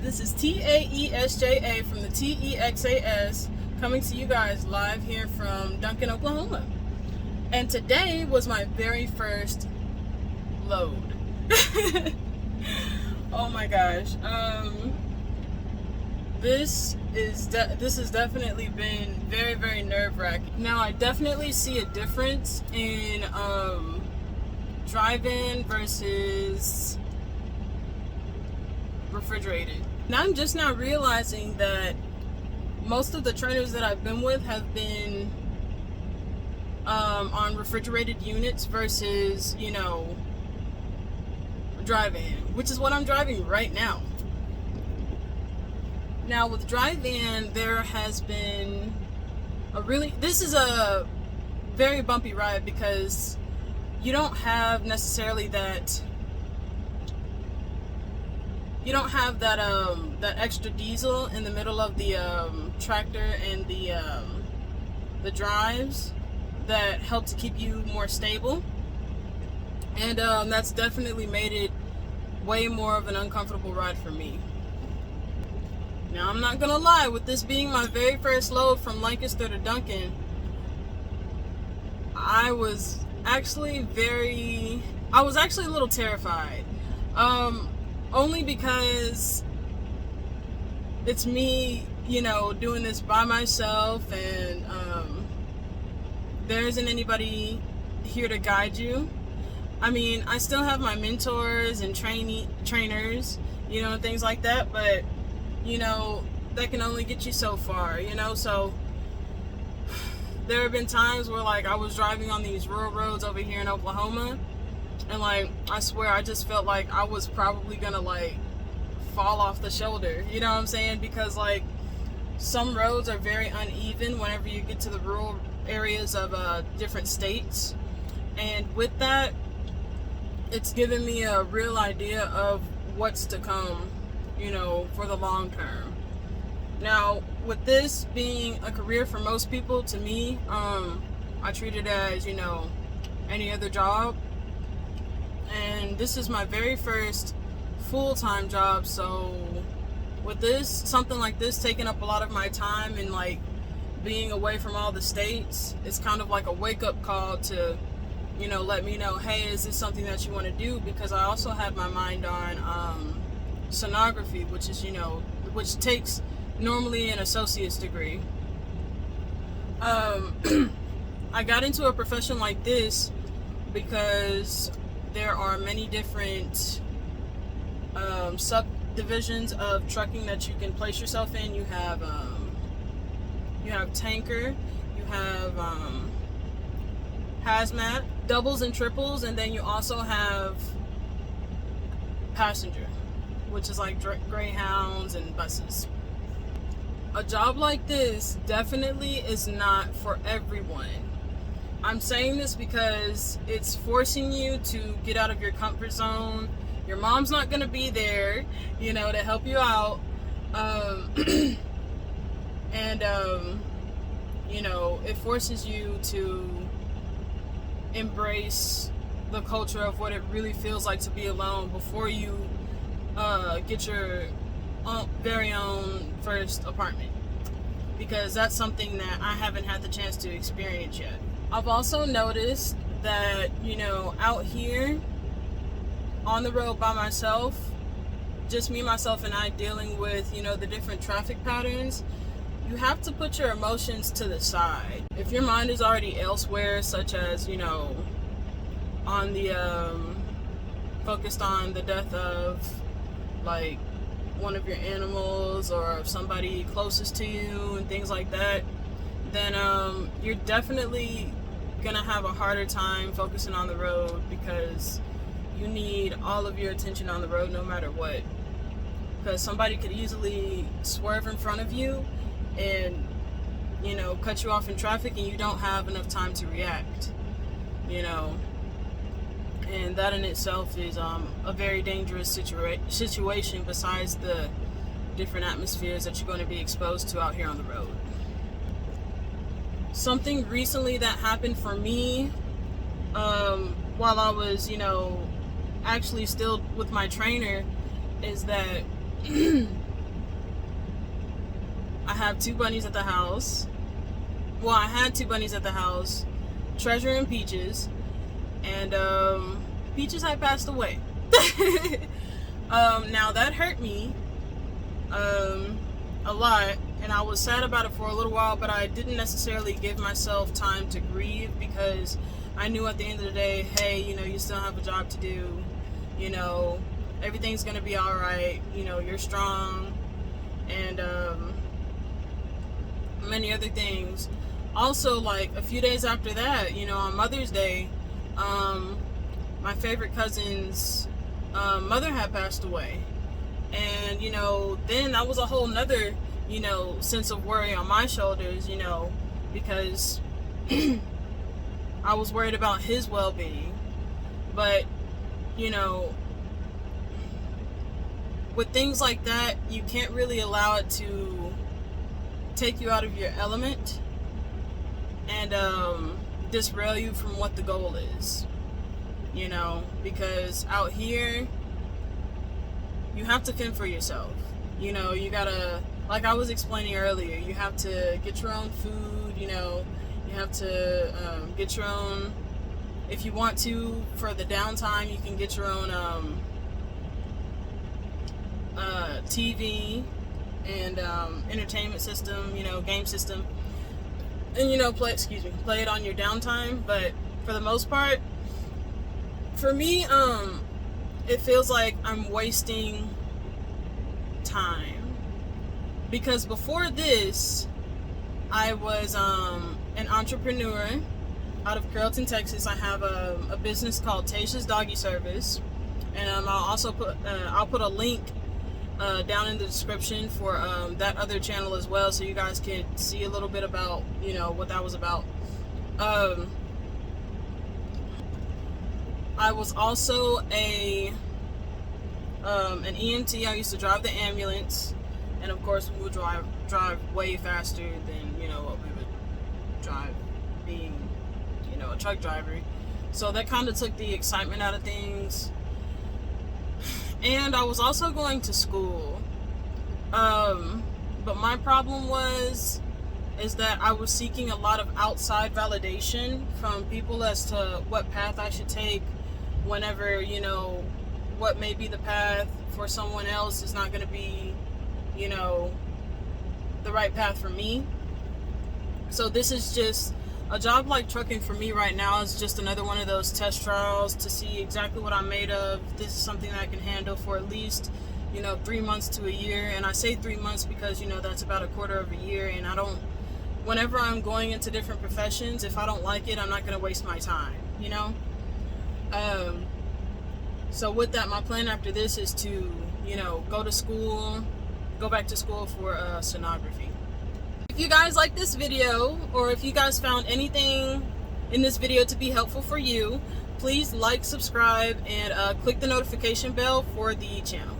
This is TAESJA from the TEXAS coming to you guys live here from Duncan, Oklahoma. And today was my very first load. Oh my gosh. This has definitely been very, very nerve-wracking. Now I definitely see a difference in drive-in versus refrigerated. Now I'm just now realizing that most of the trainers that I've been with have been on refrigerated units versus, drive-in, which is what I'm driving right now. Now with drive-in, there has been this is a very bumpy ride because you don't have necessarily that that extra diesel in the middle of the tractor and the drives that help to keep you more stable, and that's definitely made it way more of an uncomfortable ride for me. Now I'm not gonna lie, with this being my very first load from Lancaster to Duncan, I was actually a little terrified. Only because it's me, doing this by myself, and there isn't anybody here to guide you. I mean, I still have my mentors and trainers, and things like that, but, that can only get you so far, so there have been times where, I was driving on these rural roads over here in Oklahoma, and I swear I just felt like I was probably gonna fall off the shoulder, you know what I'm saying? Because some roads are very uneven whenever you get to the rural areas of different states, and with that, it's given me a real idea of what's to come, for the long term. Now, with this being a career for most people, to me, I treat it as, any other job. And this is my very first full-time job, so with something like this taking up a lot of my time and being away from all the states, it's kind of like a wake-up call to, let me know, hey, is this something that you want to do? Because I also have my mind on sonography, which is, which takes normally an associate's degree. I got into a profession like this because there are many different subdivisions of trucking that you can place yourself in. You have tanker, you have hazmat, doubles and triples, and then you also have passenger, which is Greyhounds and buses. A job like this definitely is not for everyone. I'm saying this because it's forcing you to get out of your comfort zone. Your mom's not going to be there, to help you out. It forces you to embrace the culture of what it really feels like to be alone before you get your very own first apartment. Because that's something that I haven't had the chance to experience yet. I've also noticed that, out here on the road by myself, just me, myself, and I dealing with, the different traffic patterns, you have to put your emotions to the side. If your mind is already elsewhere, such as, on the, focused on the death of, one of your animals or somebody closest to you and things like that, then you're definitely gonna have a harder time focusing on the road, because you need all of your attention on the road no matter what, because somebody could easily swerve in front of you and cut you off in traffic, and you don't have enough time to react, and that in itself is a very dangerous situation, besides the different atmospheres that you're going to be exposed to out here on the road. Something recently that happened for me while I was, actually still with my trainer, is that I have 2 bunnies at the house. Well, I had 2 bunnies at the house, Treasure and Peaches, and Peaches had passed away. Now that hurt me a lot, and I was sad about it for a little while, but I didn't necessarily give myself time to grieve because I knew at the end of the day, hey, you know, you still have a job to do, you know, everything's gonna be all right, you know, you're strong, and many other things. Also, like a few days after that, you know, on Mother's Day, my favorite cousin's mother had passed away. And, you know, then that was a whole nother, you know, sense of worry on my shoulders, you know, because I was worried about his well-being. But, you know, with things like that, you can't really allow it to take you out of your element and disrail you from what the goal is, you know, because out here you have to fend for yourself. You know, you gotta, like I was explaining earlier, you have to get your own food, you know, you have to get your own, if you want to, for the downtime, you can get your own TV and entertainment system, you know, game system, and, you know, play it on your downtime. But for the most part, for me, it feels like I'm wasting time, because before this I was an entrepreneur out of Carrollton, Texas. I have a business called Tasha's Doggy Service, and I'll also put a link down in the description for that other channel as well, so you guys can see a little bit about, you know, what that was about. I was also an EMT. I used to drive the ambulance, and of course we would drive way faster than, you know, what we would drive being, you know, a truck driver. So that kind of took the excitement out of things. And I was also going to school, but my problem is that I was seeking a lot of outside validation from people as to what path I should take, whenever, you know, what may be the path for someone else is not going to be, you know, the right path for me. So this is just a job like trucking for me right now is just another one of those test trials to see exactly what I'm made of. This is something that I can handle for at least, you know, 3 months to a year. And I say 3 months because, you know, that's about a quarter of a year, and I don't, whenever I'm going into different professions, if I don't like it, I'm not going to waste my time, you know? So with that, my plan after this is to, you know, go back to school for sonography. If you guys like this video, or if you guys found anything in this video to be helpful for you, please like, subscribe, and click the notification bell for the channel.